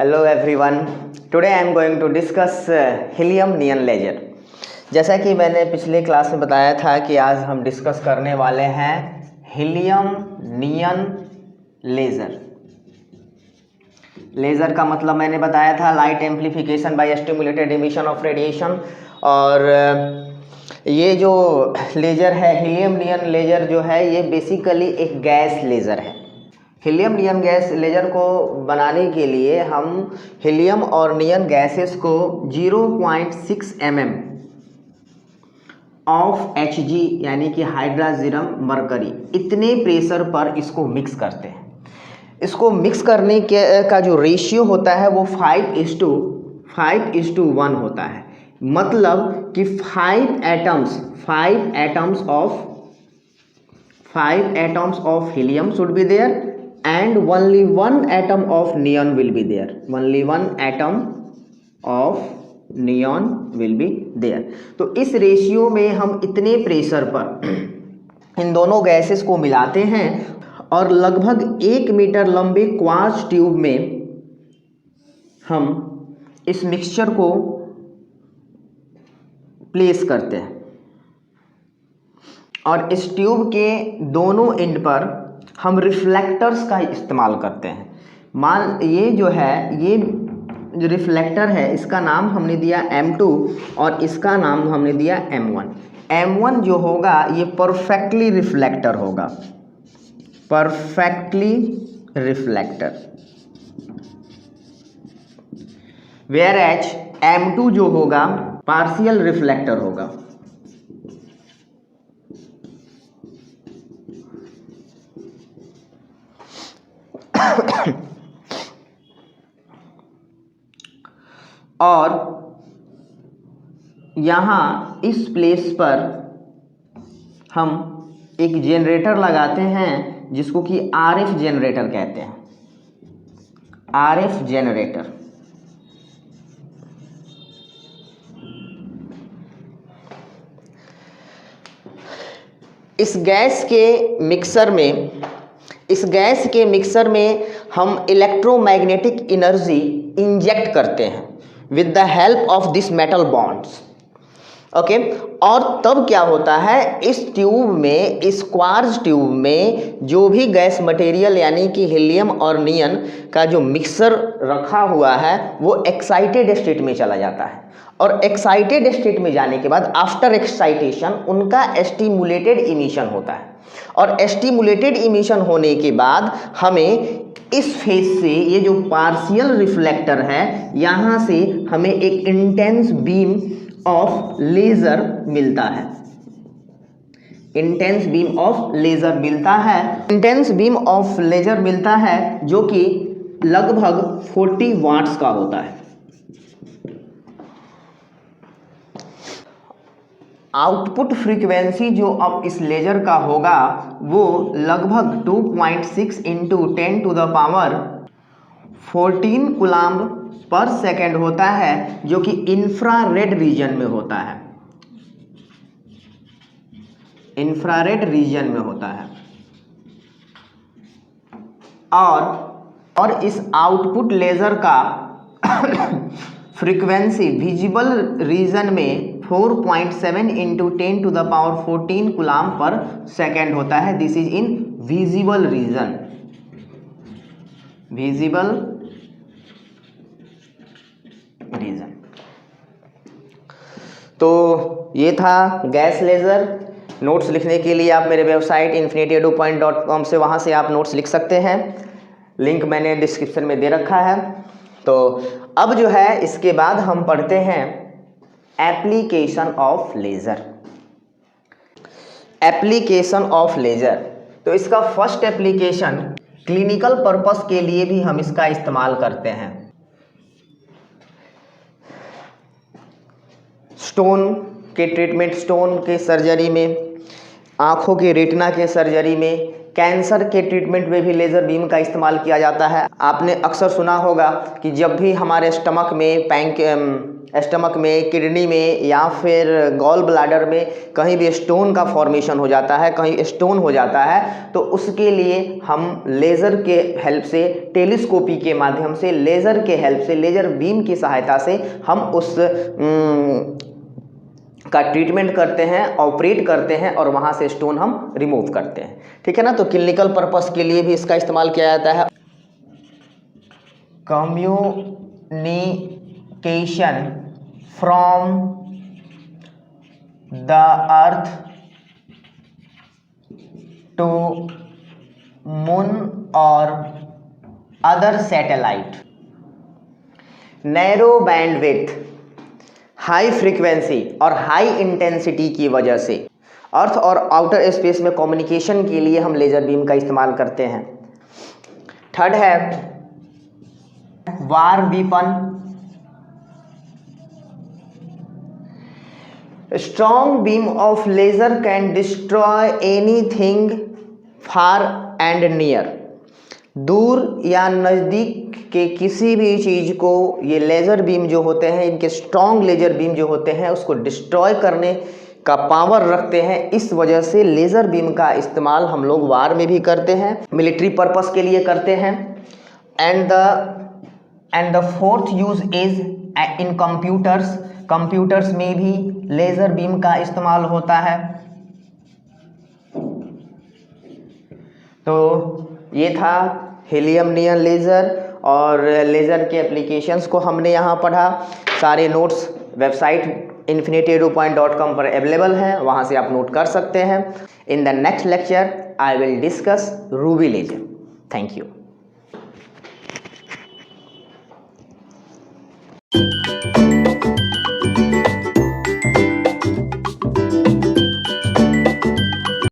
Hello everyone. Today I am going to discuss helium neon laser. जैसा कि मैंने पिछले क्लास में बताया था कि आज हम डिस्कस करने वाले हैं हीलियम नियन लेज़र। लेज़र का मतलब मैंने बताया था light amplification by stimulated emission of radiation. और ये जो लेज़र है हीलियम नियन लेज़र जो है ये बेसिकली एक गैस लेज़र है। हीलियम नियन गैस लेज़र को बनाने के लिए हम हीलियम और नियन गैसेस को 0.6 mm ऑफ Hg यानी कि हाइड्रोजन मरकरी इतने प्रेशर पर इसको मिक्स करते हैं। इसको मिक्स करने के का जो रेशियो होता है वो 5:1 होता है। मतलब कि 5 atoms of helium should be there and only 1 atom of neon will be there. Only 1 atom of neon will be there. तो इस रेशियो में हम इतने प्रेशर पर इन दोनों गैसेस को मिलाते हैं और लगभग 1 मीटर लंबे क्वार्ट्ज ट्यूब में हम इस मिक्सचर को प्लेस करते हैं और इस ट्यूब के दोनों एंड पर हम रिफ्लेक्टर्स का इस्तेमाल करते हैं। मान ये जो है ये जो रिफ्लेक्टर है इसका नाम हमने दिया M2 और इसका नाम हमने दिया M1। M1 जो होगा ये परफेक्टली रिफ्लेक्टर होगा, perfectly reflector, whereas M2 जो होगा पार्शियल रिफ्लेक्टर होगा। और यहाँ इस प्लेस पर हम एक जनरेटर लगाते हैं जिसको कि RF जनरेटर कहते हैं। RF जनरेटर इस गैस के मिक्सर में हम इलेक्ट्रोमैग्नेटिक एनर्जी इंजेक्ट करते हैं with the help of this metal bonds. Okay, और तब क्या होता है इस ट्यूब में, इस क्वार्ट्ज ट्यूब में जो भी गैस मटेरियल यानी कि हीलियम और नियन का जो मिक्सर रखा हुआ है वो एक्साइटेड स्टेट में चला जाता है। और एक्साइटेड स्टेट में जाने के बाद आफ्टर एक्साइटेशन उनका स्टिमुलेटेड इमिशन होता है और स्टिमुलेटेड इमिशन होने के बाद हमें इस फेज से ये जो पार्शियल रिफ्लेक्टर है यहाँ से हमें एक इंटेंस बीम ऑफ लेज़र मिलता है। इंटेंस बीम ऑफ लेज़र मिलता है, इंटेंस बीम ऑफ लेज़र मिलता है जो कि लगभग 40 वाट्स का होता है। आउटपुट फ्रीक्वेंसी जो अब इस लेज़र का होगा वो लगभग 2.6 × 10⁻14 कूलम्ब पर सेकेंड होता है जो कि इंफ्रारेड रीजन में होता है। इंफ्रारेड रीजन में होता है और इस आउटपुट लेज़र का फ्रीक्वेंसी विजिबल रीजन में 4.7 × 10⁻14 कूलम्ब पर सेकेंड होता है। This is in visible region, visible region. तो ये था गैस लेज़र। नोट्स लिखने के लिए आप मेरे वेबसाइट infinityedu.com से वहाँ से आप नोट्स लिख सकते हैं। लिंक मैंने डिस्क्रिप्शन में दे रखा है। तो अब जो है इसके बाद हम पढ़ते हैं application of laser. Application of laser, तो इसका फर्स्ट एप्लीकेशन क्लिनिकल पर्पस के लिए भी हम इसका इस्तेमाल करते हैं। स्टोन के ट्रीटमेंट, स्टोन के सर्जरी में, आँखों के रेटिना के सर्जरी में, कैंसर के ट्रीटमेंट में भी लेज़र बीम का इस्तेमाल किया जाता है। आपने अक्सर सुना होगा कि जब भी हमारे स्टमक में स्टमक में, किडनी में या फिर गॉल ब्लैडर में कहीं भी स्टोन का फॉर्मेशन हो जाता है, कहीं स्टोन हो जाता है, तो उसके लिए हम लेज़र के हेल्प से, टेलीस्कोपी के माध्यम से, लेज़र के हेल्प से, लेज़र बीम की सहायता से हम उस का ट्रीटमेंट करते हैं, ऑपरेट करते हैं और वहाँ से स्टोन हम रिमूव करते हैं। ठीक है ना। तो क्लिनिकल पर्पस के लिए भी इसका इस्तेमाल किया जाता है। Communication from the earth to moon और other satellite, narrow bandwidth, high frequency और हाई इंटेंसिटी की वजह से अर्थ और आउटर स्पेस में कम्युनिकेशन के लिए हम लेज़र बीम का इस्तेमाल करते हैं। थर्ड है war weapon. Strong beam of laser can destroy anything far and near. दूर या नज़दीक के किसी भी चीज़ को ये लेज़र बीम जो होते हैं, इनके स्ट्रॉन्ग लेज़र बीम जो होते हैं उसको डिस्ट्रॉय करने का पावर रखते हैं। इस वजह से लेज़र बीम का इस्तेमाल हम लोग वार में भी करते हैं, मिलिट्री पर्पस के लिए करते हैं। And the fourth use is in computers में भी लेज़र बीम का इस्तेमाल होता है। तो ये था हीलियम नियन लेज़र और लेज़र के एप्लीकेशंस को हमने यहाँ पढ़ा। सारे नोट्स वेबसाइट infinityedupoint.com पर अवेलेबल हैं, वहाँ से आप नोट कर सकते हैं। In the next lecture I will discuss Ruby laser. Thank you.